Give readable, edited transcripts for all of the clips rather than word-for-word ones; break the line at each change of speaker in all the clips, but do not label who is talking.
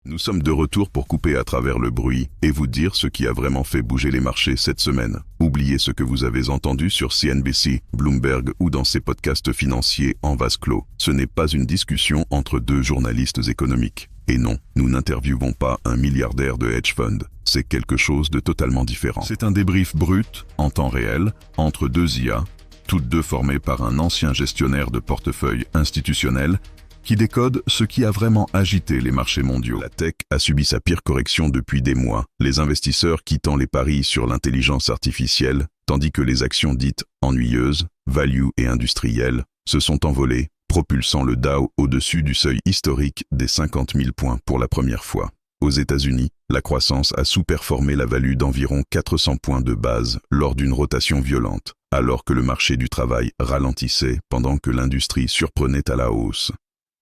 Nous sommes de retour pour couper à travers le bruit et vous dire ce qui a vraiment fait bouger les marchés cette semaine. Oubliez ce que vous avez entendu sur CNBC, Bloomberg ou dans ces podcasts financiers en vase clos. Ce n'est pas une discussion entre deux journalistes économiques. Et non, nous n'interviewons pas un milliardaire de hedge fund. C'est quelque chose de totalement différent. C'est un débrief brut, en temps réel, entre deux IA, toutes deux formées par un ancien gestionnaire de portefeuille institutionnel qui décode ce qui a vraiment agité les marchés mondiaux. La tech a subi sa pire correction depuis des mois, les investisseurs quittant les paris sur l'intelligence artificielle, tandis que les actions dites ennuyeuses, value et industrielles, se sont envolées, propulsant le Dow au-dessus du seuil historique des 50 000 points pour la première fois. Aux États-Unis, la croissance a sous-performé la value d'environ 400 points de base lors d'une rotation violente, alors que le marché du travail ralentissait pendant que l'industrie surprenait à la hausse.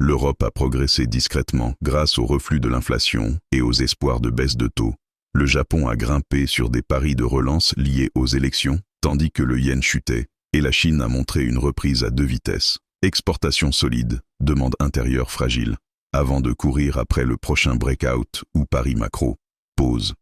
L'Europe a progressé discrètement grâce au reflux de l'inflation et aux espoirs de baisse de taux. Le Japon a grimpé sur des paris de relance liés aux élections, tandis que le yen chutait, et la Chine a montré une reprise à deux vitesses. Exportation solide, demande intérieure fragile, avant de courir après le prochain breakout ou pari macro. Pause.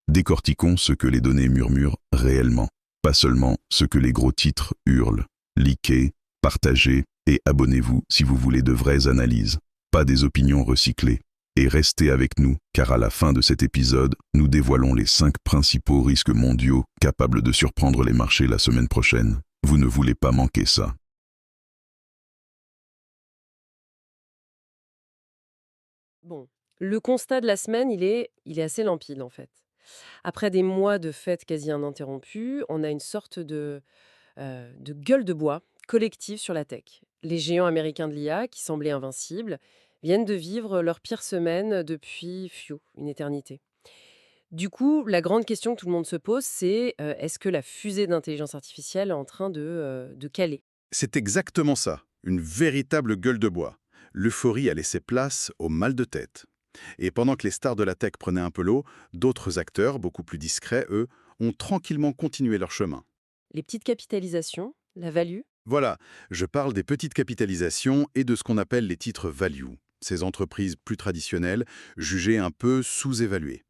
Décortiquons ce que les données murmurent réellement, pas seulement ce que les gros titres hurlent. Likez, partagez, et abonnez-vous si vous voulez de vraies analyses, pas des opinions recyclées. Et restez avec nous, car à la fin de cet épisode, nous dévoilons les 5 principaux risques mondiaux capables de surprendre les marchés la semaine prochaine. Vous ne voulez pas manquer ça.
Bon, le constat de la semaine, il est assez limpide en fait. Après des mois de fêtes quasi ininterrompues, on a une sorte de gueule de bois collective sur la tech. Les géants américains de l'IA, qui semblaient invincibles, viennent de vivre leur pire semaine depuis, une éternité. Du coup, la grande question que tout le monde se pose, c'est est-ce que la fusée d'intelligence artificielle est en train de caler?
C'est exactement ça, une véritable gueule de bois. L'euphorie a laissé place au mal de tête. Et pendant que les stars de la tech prenaient un peu l'eau, d'autres acteurs, beaucoup plus discrets, eux, ont tranquillement continué leur chemin.
Les petites capitalisations, la value?
Voilà, je parle des petites capitalisations et de ce qu'on appelle les titres value, ces entreprises plus traditionnelles, jugées un peu sous-évaluées.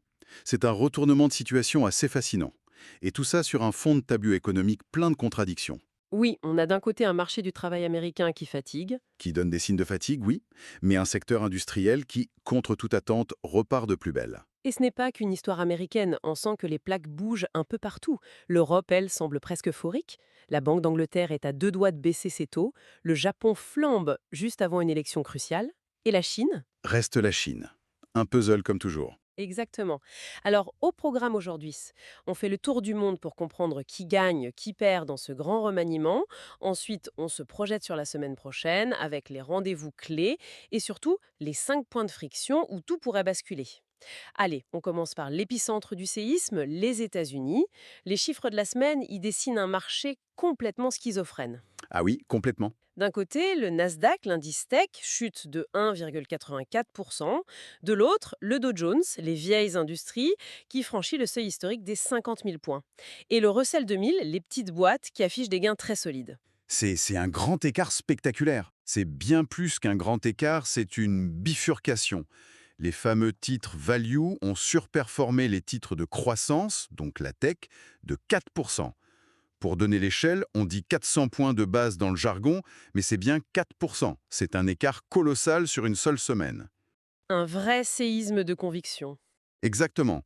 C'est un retournement de situation assez fascinant. Et tout ça sur un fond de tableau économique plein de contradictions.
Oui, on a d'un côté un marché du travail américain qui fatigue.
Qui donne des signes de fatigue, oui, mais un secteur industriel qui, contre toute attente, repart de plus belle.
Et ce n'est pas qu'une histoire américaine, on sent que les plaques bougent un peu partout. L'Europe, elle, semble presque euphorique. La Banque d'Angleterre est à deux doigts de baisser ses taux. Le Japon flambe juste avant une élection cruciale. Et la Chine?
Reste la Chine. Un puzzle comme toujours.
Exactement. Alors, au programme aujourd'hui, on fait le tour du monde pour comprendre qui gagne, qui perd dans ce grand remaniement. Ensuite, on se projette sur la semaine prochaine avec les rendez-vous clés et surtout les 5 points de friction où tout pourrait basculer. Allez, on commence par l'épicentre du séisme, les États-Unis. Les chiffres de la semaine y dessinent un marché complètement schizophrène.
Ah oui, complètement.
D'un côté, le Nasdaq, l'indice tech, chute de 1,84%. De l'autre, le Dow Jones, les vieilles industries, qui franchit le seuil historique des 50 000 points. Et le Russell 2000, les petites boîtes qui affichent des gains très solides.
C'est un grand écart spectaculaire. C'est bien plus qu'un grand écart, c'est une bifurcation. Les fameux titres value ont surperformé les titres de croissance, donc la tech, de 4%. Pour donner l'échelle, on dit 400 points de base dans le jargon, mais c'est bien 4%. C'est un écart colossal sur une seule semaine.
Un vrai séisme de conviction.
Exactement.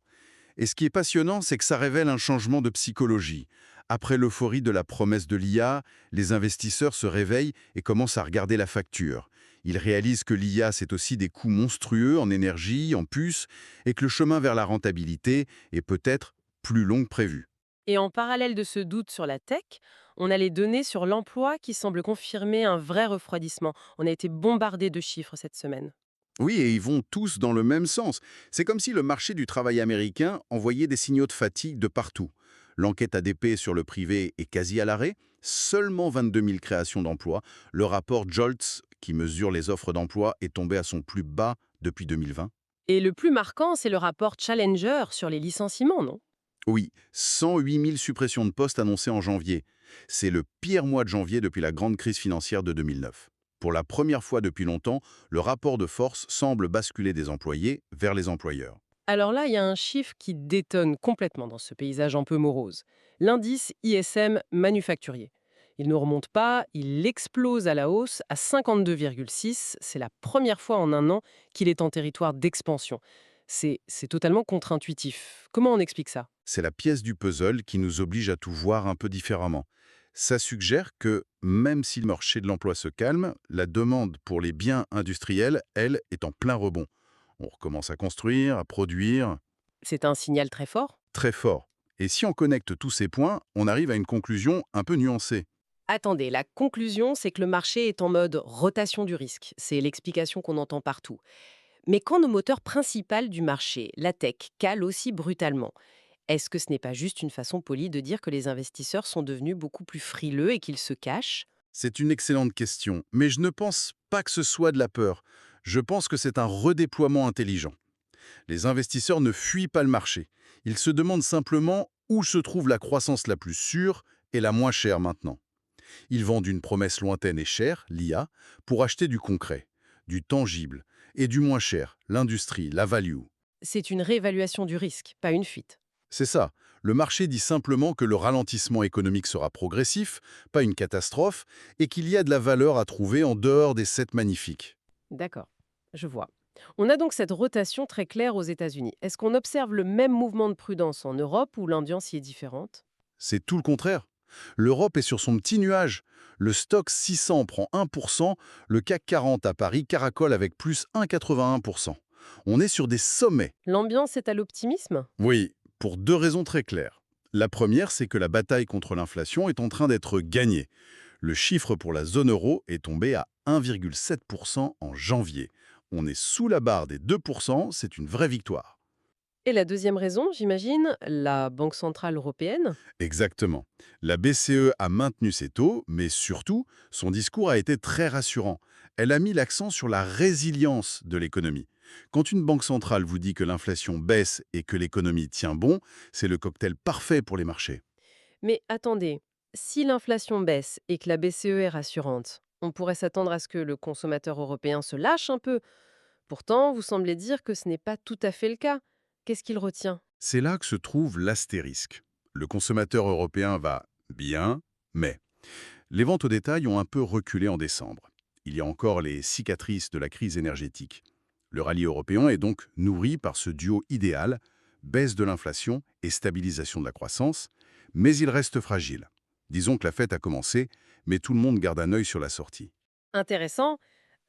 Et ce qui est passionnant, c'est que ça révèle un changement de psychologie. Après l'euphorie de la promesse de l'IA, les investisseurs se réveillent et commencent à regarder la facture. Ils réalisent que l'IA, c'est aussi des coûts monstrueux en énergie, en puces, et que le chemin vers la rentabilité est peut-être plus long que prévu.
Et en parallèle de ce doute sur la tech, on a les données sur l'emploi qui semblent confirmer un vrai refroidissement. On a été bombardé de chiffres cette semaine.
Oui, et ils vont tous dans le même sens. C'est comme si le marché du travail américain envoyait des signaux de fatigue de partout. L'enquête ADP sur le privé est quasi à l'arrêt, seulement 22 000 créations d'emplois. Le rapport JOLTS, qui mesure les offres d'emploi, est tombé à son plus bas depuis 2020.
Et le plus marquant, c'est le rapport Challenger sur les licenciements, non?
Oui, 108 000 suppressions de postes annoncées en janvier. C'est le pire mois de janvier depuis la grande crise financière de 2009. Pour la première fois depuis longtemps, le rapport de force semble basculer des employés vers les employeurs.
Alors là, il y a un chiffre qui détonne complètement dans ce paysage un peu morose. L'indice ISM manufacturier. Il ne remonte pas, il explose à la hausse à 52,6. C'est la première fois en un an qu'il est en territoire d'expansion. C'est totalement contre-intuitif. Comment on explique ça?
C'est la pièce du puzzle qui nous oblige à tout voir un peu différemment. Ça suggère que, même si le marché de l'emploi se calme, la demande pour les biens industriels, elle, est en plein rebond. On recommence à construire, à produire,
C'est un signal très fort?
très fort. Et si on connecte tous ces points, on arrive à une conclusion un peu nuancée.
Attendez, la conclusion, c'est que le marché est en mode rotation du risque. C'est l'explication qu'on entend partout. Mais quand le moteur principal du marché, la tech, cale aussi brutalement, est-ce que ce n'est pas juste une façon polie de dire que les investisseurs sont devenus beaucoup plus frileux et qu'ils se cachent?
C'est une excellente question, mais je ne pense pas que ce soit de la peur. Je pense que c'est un redéploiement intelligent. Les investisseurs ne fuient pas le marché. Ils se demandent simplement où se trouve la croissance la plus sûre et la moins chère maintenant. Ils vendent une promesse lointaine et chère, l'IA, pour acheter du concret, du tangible, et du moins cher, l'industrie, la value.
C'est une réévaluation du risque, pas une fuite.
C'est ça. Le marché dit simplement que le ralentissement économique sera progressif, pas une catastrophe, et qu'il y a de la valeur à trouver en dehors des 7 magnifiques.
D'accord, je vois. On a donc cette rotation très claire aux États-Unis. Est-ce qu'on observe le même mouvement de prudence en Europe où l'ambiance y est différente?
C'est tout le contraire. L'Europe est sur son petit nuage. Le stock 600 prend 1%, le CAC 40 à Paris caracole avec plus 1,81%. On est sur des sommets.
L'ambiance est à l'optimisme?
Oui, pour 2 raisons très claires. La première, c'est que la bataille contre l'inflation est en train d'être gagnée. Le chiffre pour la zone euro est tombé à 1,7% en janvier. On est sous la barre des 2%, c'est une vraie victoire.
Et la deuxième raison, j'imagine, la Banque centrale européenne?
Exactement. La BCE a maintenu ses taux, mais surtout, son discours a été très rassurant. Elle a mis l'accent sur la résilience de l'économie. Quand une banque centrale vous dit que l'inflation baisse et que l'économie tient bon, c'est le cocktail parfait pour les marchés.
Mais attendez, si l'inflation baisse et que la BCE est rassurante, on pourrait s'attendre à ce que le consommateur européen se lâche un peu. Pourtant, vous semblez dire que ce n'est pas tout à fait le cas. Qu'est-ce qu'il retient?
C'est là que se trouve l'astérisque. Le consommateur européen va bien, mais les ventes au détail ont un peu reculé en décembre. Il y a encore les cicatrices de la crise énergétique. Le rallye européen est donc nourri par ce duo idéal, baisse de l'inflation et stabilisation de la croissance, mais il reste fragile. Disons que la fête a commencé, mais tout le monde garde un œil sur la sortie.
Intéressant.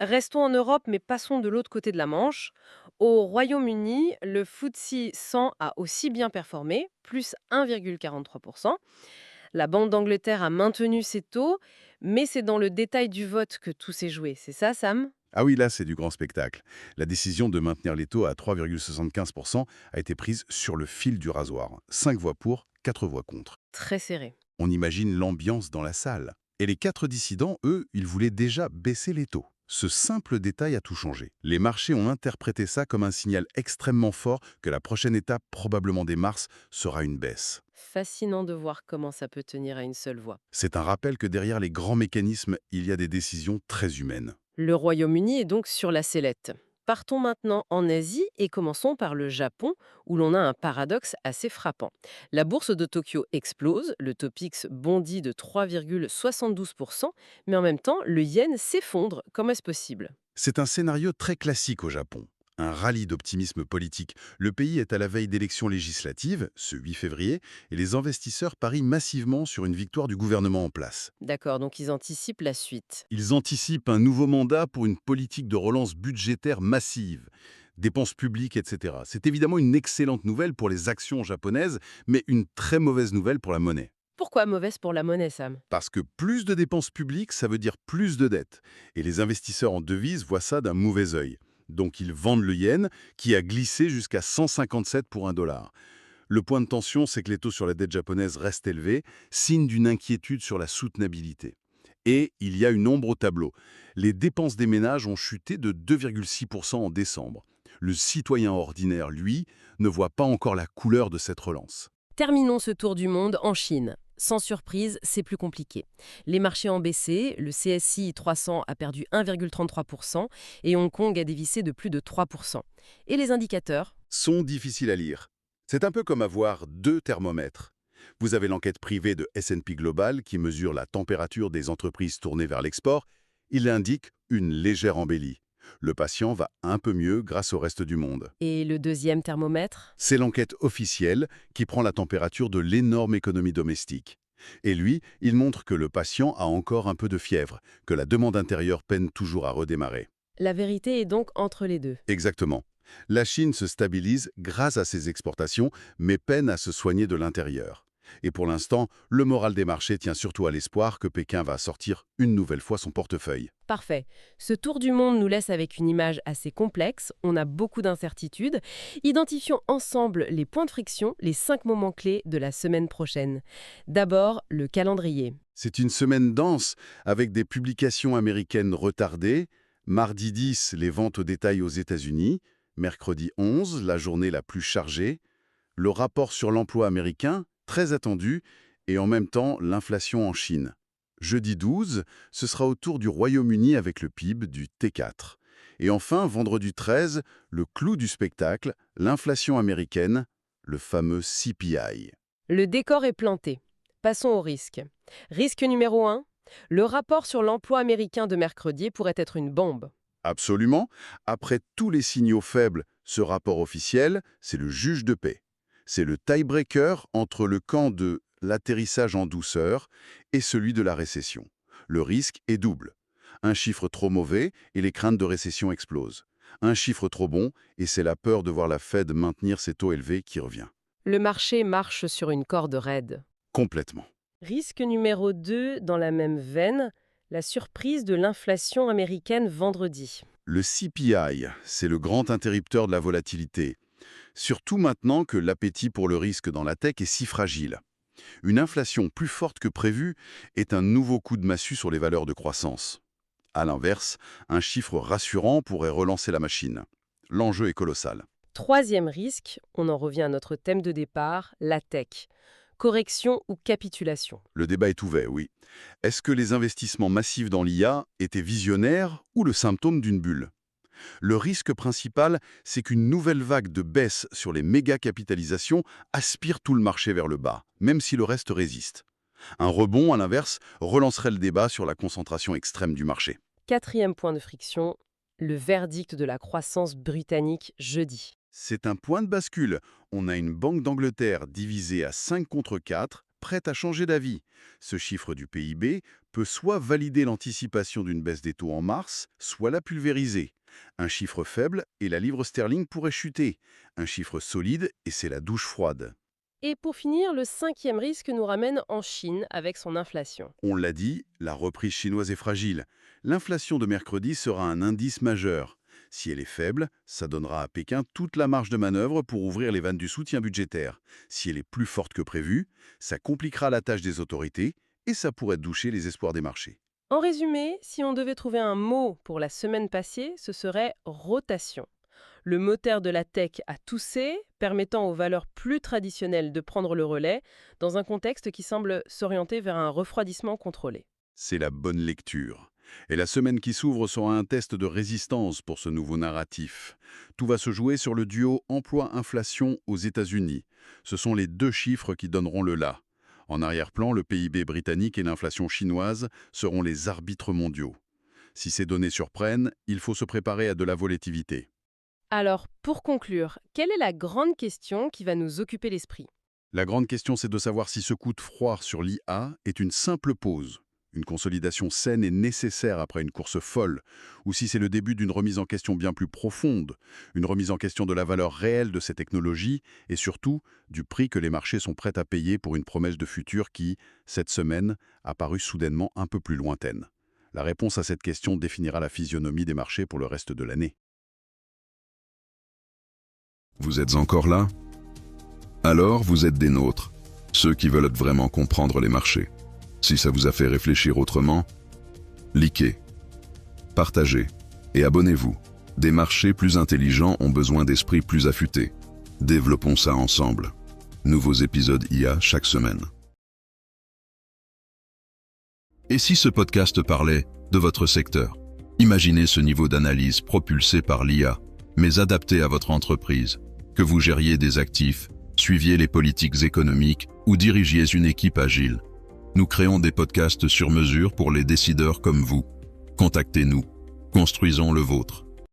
Restons en Europe, mais passons de l'autre côté de la Manche. Au Royaume-Uni, le FTSE 100 a aussi bien performé, plus 1,43%. La Banque d'Angleterre a maintenu ses taux, mais c'est dans le détail du vote que tout s'est joué. C'est ça, Sam?
Ah oui, là, c'est du grand spectacle. La décision de maintenir les taux à 3,75% a été prise sur le fil du rasoir. 5 voix pour, 4 voix contre.
Très serré.
On imagine l'ambiance dans la salle. Et les 4 dissidents, eux, ils voulaient déjà baisser les taux. Ce simple détail a tout changé. Les marchés ont interprété ça comme un signal extrêmement fort que la prochaine étape, probablement dès mars, sera une baisse.
Fascinant de voir comment ça peut tenir à une seule voix.
C'est un rappel que derrière les grands mécanismes, il y a des décisions très humaines.
Le Royaume-Uni est donc sur la sellette. Partons maintenant en Asie et commençons par le Japon, où l'on a un paradoxe assez frappant. La bourse de Tokyo explose, le Topix bondit de 3,72%, mais en même temps, le yen s'effondre. Comment est-ce possible?
C'est un scénario très classique au Japon. Un rallye d'optimisme politique. Le pays est à la veille d'élections législatives, ce 8 février, et les investisseurs parient massivement sur une victoire du gouvernement en place.
D'accord, donc ils anticipent la suite.
Ils anticipent un nouveau mandat pour une politique de relance budgétaire massive, dépenses publiques, etc. C'est évidemment une excellente nouvelle pour les actions japonaises, mais une très mauvaise nouvelle pour la monnaie.
Pourquoi mauvaise pour la monnaie, Sam?
Parce que plus de dépenses publiques, ça veut dire plus de dettes. Et les investisseurs en devises voient ça d'un mauvais œil. Donc ils vendent le yen, qui a glissé jusqu'à 157 pour $1. Le point de tension, c'est que les taux sur la dette japonaise restent élevés, signe d'une inquiétude sur la soutenabilité. Et il y a une ombre au tableau. Les dépenses des ménages ont chuté de 2,6% en décembre. Le citoyen ordinaire, lui, ne voit pas encore la couleur de cette relance.
Terminons ce tour du monde en Chine. sans surprise, c'est plus compliqué. Les marchés ont baissé, le CSI 300 a perdu 1,33% et Hong Kong a dévissé de plus de 3%. Et les indicateurs?
Sont difficiles à lire. C'est un peu comme avoir deux thermomètres. Vous avez l'enquête privée de S&P Global qui mesure la température des entreprises tournées vers l'export. Il indique une légère embellie. Le patient va un peu mieux grâce au reste du monde.
Et le deuxième thermomètre?
C'est l'enquête officielle qui prend la température de l'énorme économie domestique. Et lui, il montre que le patient a encore un peu de fièvre, que la demande intérieure peine toujours à redémarrer.
La vérité est donc entre les deux.
Exactement. La Chine se stabilise grâce à ses exportations, mais peine à se soigner de l'intérieur. Et pour l'instant, le moral des marchés tient surtout à l'espoir que Pékin va sortir une nouvelle fois son portefeuille.
Parfait. Ce tour du monde nous laisse avec une image assez complexe. On a beaucoup d'incertitudes. Identifions ensemble les points de friction, les 5 moments clés de la semaine prochaine. D'abord, le calendrier.
C'est une semaine dense, avec des publications américaines retardées. Mardi 10, les ventes au détail aux États-Unis. Mercredi 11, la journée la plus chargée. Le rapport sur l'emploi américain, très attendu, et en même temps l'inflation en Chine. Jeudi 12, ce sera au tour du Royaume-Uni avec le PIB du T4. Et enfin, vendredi 13, le clou du spectacle, l'inflation américaine, le fameux CPI.
Le décor est planté. Passons au risque. Risque numéro 1, le rapport sur l'emploi américain de mercredi pourrait être une bombe.
Absolument. Après tous les signaux faibles, ce rapport officiel, c'est le juge de paix. C'est le tie-breaker entre le camp de l'atterrissage en douceur et celui de la récession. Le risque est double. Un chiffre trop mauvais et les craintes de récession explosent. Un chiffre trop bon et c'est la peur de voir la Fed maintenir ses taux élevés qui revient.
Le marché marche sur une corde raide.
Complètement.
Risque numéro 2, dans la même veine, la surprise de l'inflation américaine vendredi.
Le CPI, c'est le grand interrupteur de la volatilité. Surtout maintenant que l'appétit pour le risque dans la tech est si fragile. Une inflation plus forte que prévue est un nouveau coup de massue sur les valeurs de croissance. À l'inverse, un chiffre rassurant pourrait relancer la machine. L'enjeu est colossal.
Troisième risque, on en revient à notre thème de départ, la tech. Correction ou capitulation?
Le débat est ouvert, oui. Est-ce que les investissements massifs dans l'IA étaient visionnaires ou le symptôme d'une bulle? Le risque principal, c'est qu'une nouvelle vague de baisse sur les méga-capitalisations aspire tout le marché vers le bas, même si le reste résiste. Un rebond, à l'inverse, relancerait le débat sur la concentration extrême du marché.
Quatrième point de friction, le verdict de la croissance britannique jeudi.
C'est un point de bascule. On a une Banque d'Angleterre divisée à 5 contre 4, prête à changer d'avis. Ce chiffre du PIB peut soit valider l'anticipation d'une baisse des taux en mars, soit la pulvériser. Un chiffre faible et la livre sterling pourrait chuter. Un chiffre solide et c'est la douche froide.
Et pour finir, le cinquième risque nous ramène en Chine avec son inflation.
On l'a dit, la reprise chinoise est fragile. L'inflation de mercredi sera un indice majeur. Si elle est faible, ça donnera à Pékin toute la marge de manœuvre pour ouvrir les vannes du soutien budgétaire. Si elle est plus forte que prévu, ça compliquera la tâche des autorités et ça pourrait doucher les espoirs des marchés.
En résumé, si on devait trouver un mot pour la semaine passée, ce serait rotation. Le moteur de la tech a toussé, permettant aux valeurs plus traditionnelles de prendre le relais, dans un contexte qui semble s'orienter vers un refroidissement contrôlé.
C'est la bonne lecture. Et la semaine qui s'ouvre sera un test de résistance pour ce nouveau narratif. Tout va se jouer sur le duo emploi-inflation aux États-Unis. Ce sont les deux chiffres qui donneront le là. En arrière-plan, le PIB britannique et l'inflation chinoise seront les arbitres mondiaux. Si ces données surprennent, il faut se préparer à de la volatilité.
Alors, pour conclure, quelle est la grande question qui va nous occuper l'esprit?
La grande question, c'est de savoir si ce coup de froid sur l'IA est une simple pause, une consolidation saine et nécessaire après une course folle, ou si c'est le début d'une remise en question bien plus profonde, une remise en question de la valeur réelle de ces technologies et surtout du prix que les marchés sont prêts à payer pour une promesse de futur qui, cette semaine, a paru soudainement un peu plus lointaine. La réponse à cette question définira la physionomie des marchés pour le reste de l'année.
Vous êtes encore là? Alors vous êtes des nôtres, ceux qui veulent vraiment comprendre les marchés. Si ça vous a fait réfléchir autrement, likez, partagez et abonnez-vous. Des marchés plus intelligents ont besoin d'esprits plus affûtés. Développons ça ensemble. Nouveaux épisodes IA chaque semaine. Et si ce podcast parlait de votre secteur? Imaginez ce niveau d'analyse propulsé par l'IA, mais adapté à votre entreprise. Que vous gériez des actifs, suiviez les politiques économiques ou dirigiez une équipe agile. Nous créons des podcasts sur mesure pour les décideurs comme vous. Contactez-nous. Construisons le vôtre.